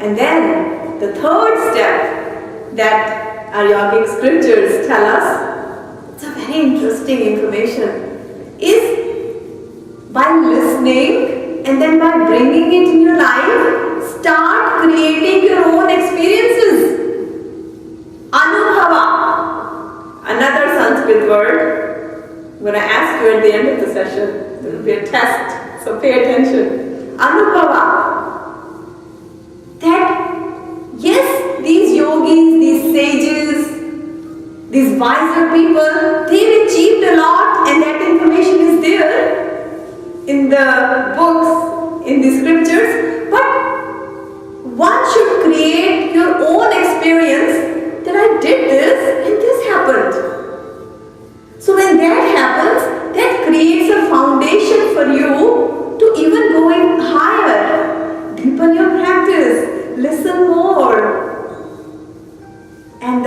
And then the third step that our yogic scriptures tell us, it's a very interesting information, is by listening and then by bringing it in your life, start creating your own experiences. Anubhava, another Sanskrit word. I'm going to ask you at the end of the session. There will be a test, so pay attention. Anubhava. That, yes, these yogis, these sages, these wiser people, they've achieved a lot, and that information is there in the books, in the scriptures, but one should create your own experience that I did this and this happened. So when that happens, that creates a foundation for you to even going higher, deepen your practice, listen more. And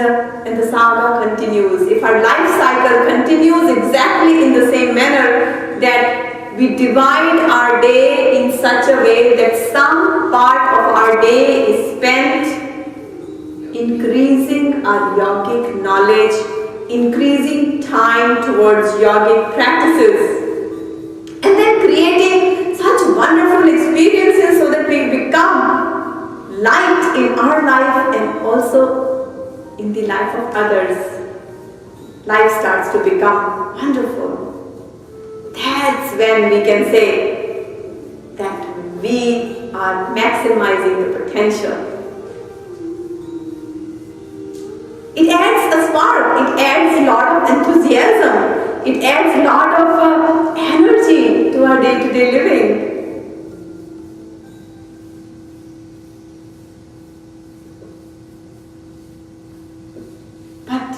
the saga continues. If our life cycle continues exactly in the same manner, that we divide our day in such a way that some part of our day is spent increasing our yogic knowledge, increasing time towards yogic practices, and then creating such wonderful experiences so that we become light in our life and also in the life of others. Life starts to become wonderful. That's when we can say that we are maximizing the potential. It adds a spark, it adds a lot of enthusiasm, it adds a lot of energy to our day-to-day living. But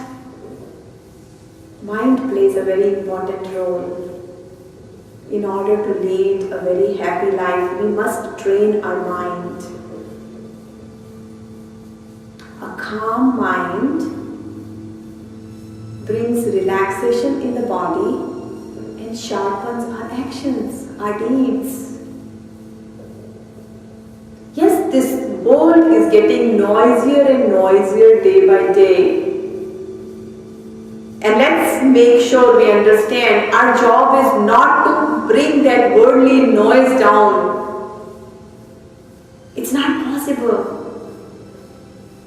mind plays a very important role. In order to lead a very happy life, we must train our mind. A calm mind brings relaxation in the body and sharpens our actions, our deeds. Yes, this world is getting noisier and noisier day by day. And let's make sure we understand our job is not to bring that worldly noise down. It's not possible.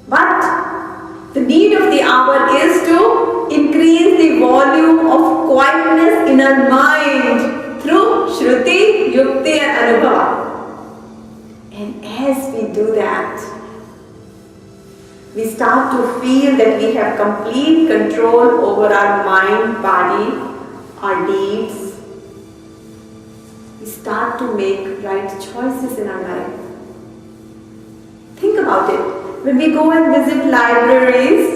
But the need of the hour is to increase the volume of quietness in our mind through Shruti, Yukti and Anubhava. And as we do that, we start to feel that we have complete control over our mind, body, our deeds. We start to make right choices in our life. Think about it. When we go and visit libraries,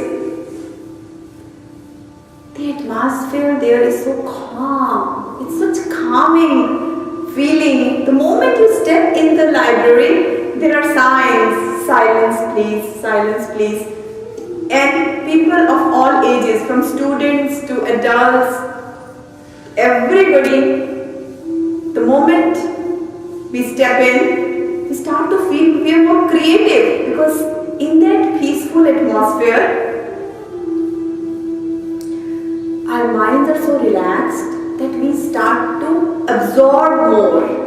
the atmosphere there is so calm. It's such calming feeling. The moment you step in the library, there are signs. Silence please. And people of all ages, from students to adults, everybody, the moment we step in, we start to feel we are more creative, because in that peaceful atmosphere, our minds are so relaxed that we start to absorb more.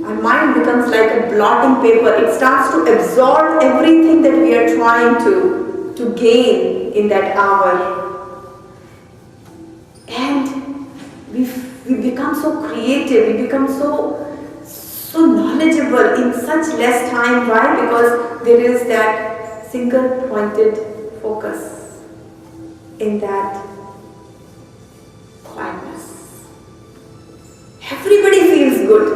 Our mind becomes like a blotting paper. It starts to absorb everything that we are trying to gain in that hour. And we become so creative, we become so knowledgeable in such less time. Why? Because there is that single pointed focus in that quietness. Everybody feels good.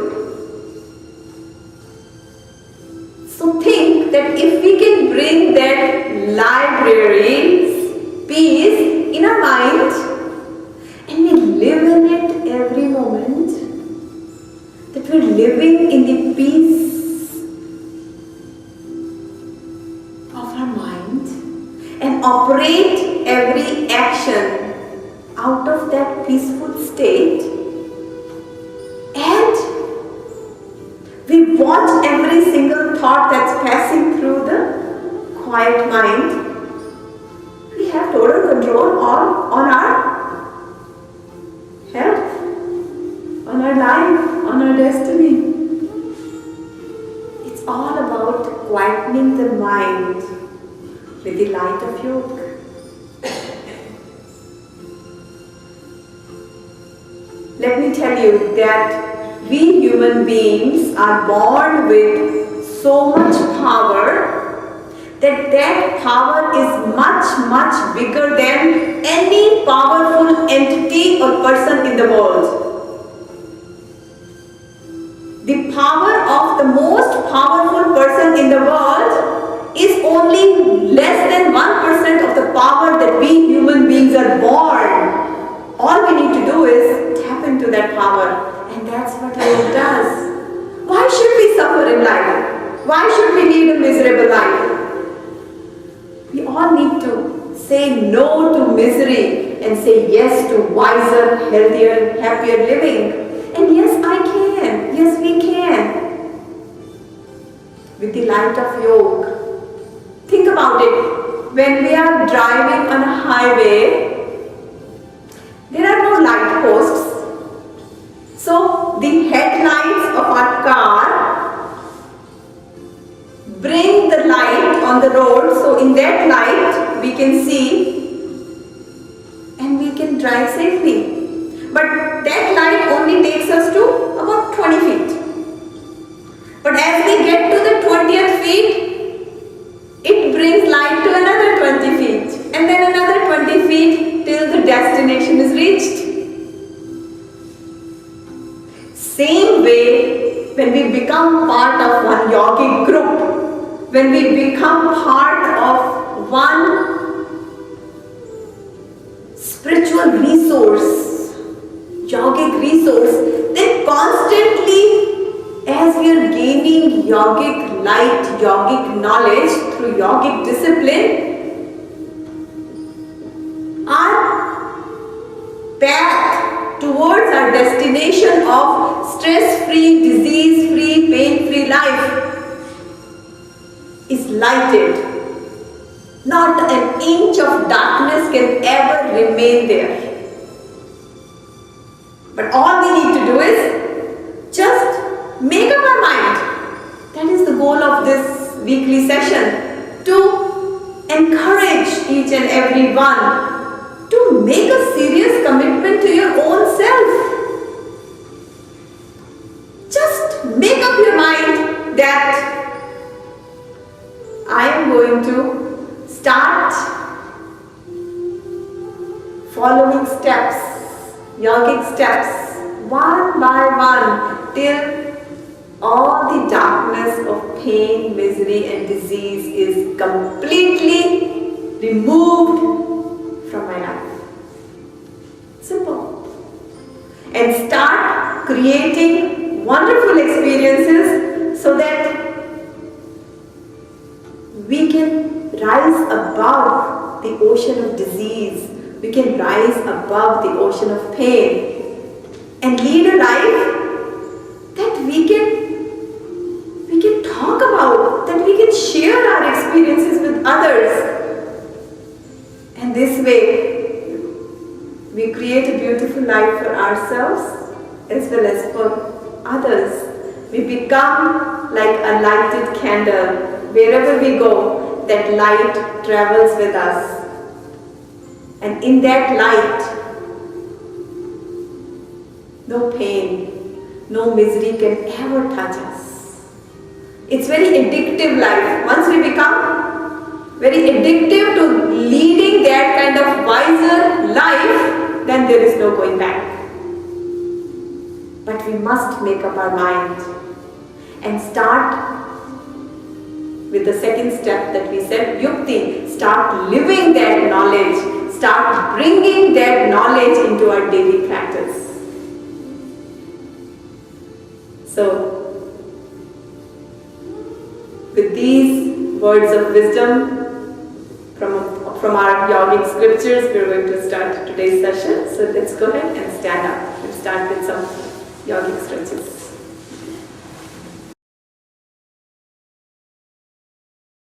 So think that if we can bring that library's peace in our mind and we live in it every moment, that we're living in the peace of our mind and operate every action out of that peaceful state, and we watch every single thought that's passing through quiet mind, we have total control on our health, on our life, on our destiny. It's all about quietening the mind with the light of yoga. Let me tell you that we human beings are born with so much power that power is much bigger than any powerful entity or person in the world. The power of the most powerful person in the world is only less than 1% of the power that we human beings are born. All we need to do is tap into that power, and that's what yoga does. Why should we suffer in life? Why should we lead a miserable life? We all need to say no to misery and say yes to wiser, healthier, happier living. And yes, I can. Yes, we can. With the light of yoga. Think about it. When we are driving on a highway, there are no light posts. So the headlights of our car bring the light on the road. So in that light we can see and we can drive safely. But that light only takes us to about 20 feet. But as we get to the 20th feet, it brings light to another 20 feet and then another 20 feet till the destination is reached. Same way, when we become part of one yogic group, when we become part of one spiritual resource, yogic resource, then constantly as we are gaining yogic light, yogic knowledge through yogic discipline, our path towards our destination of stress-free, disease-free, pain-free life is lighted. Not an inch of darkness can ever remain there. But all we need to do is just make up our mind. That is the goal of this weekly session, to encourage each and every one to make a serious commitment to your own self. Just make up your mind that I am going to start following steps, yogic steps, one by one, till all the darkness of pain, misery and disease is completely removed from my life. Simple. And start creating wonderful experiences so that we can rise above the ocean of disease. We can rise above the ocean of pain and lead a life that we can talk about, that we can share our experiences with others. And this way, we create a beautiful life for ourselves as well as for others. We become like a lighted candle. Wherever we go, that light travels with us. And in that light, no pain, no misery can ever touch us. It's very addictive life. Once we become very addictive to leading that kind of wiser life, then there is no going back. But we must make up our mind and start with the second step that we said, yukti. Start living that knowledge. Start bringing that knowledge into our daily practice. So, with these words of wisdom from our yogic scriptures, we're going to start today's session. So let's go ahead and stand up. We'll start with some yogic stretches.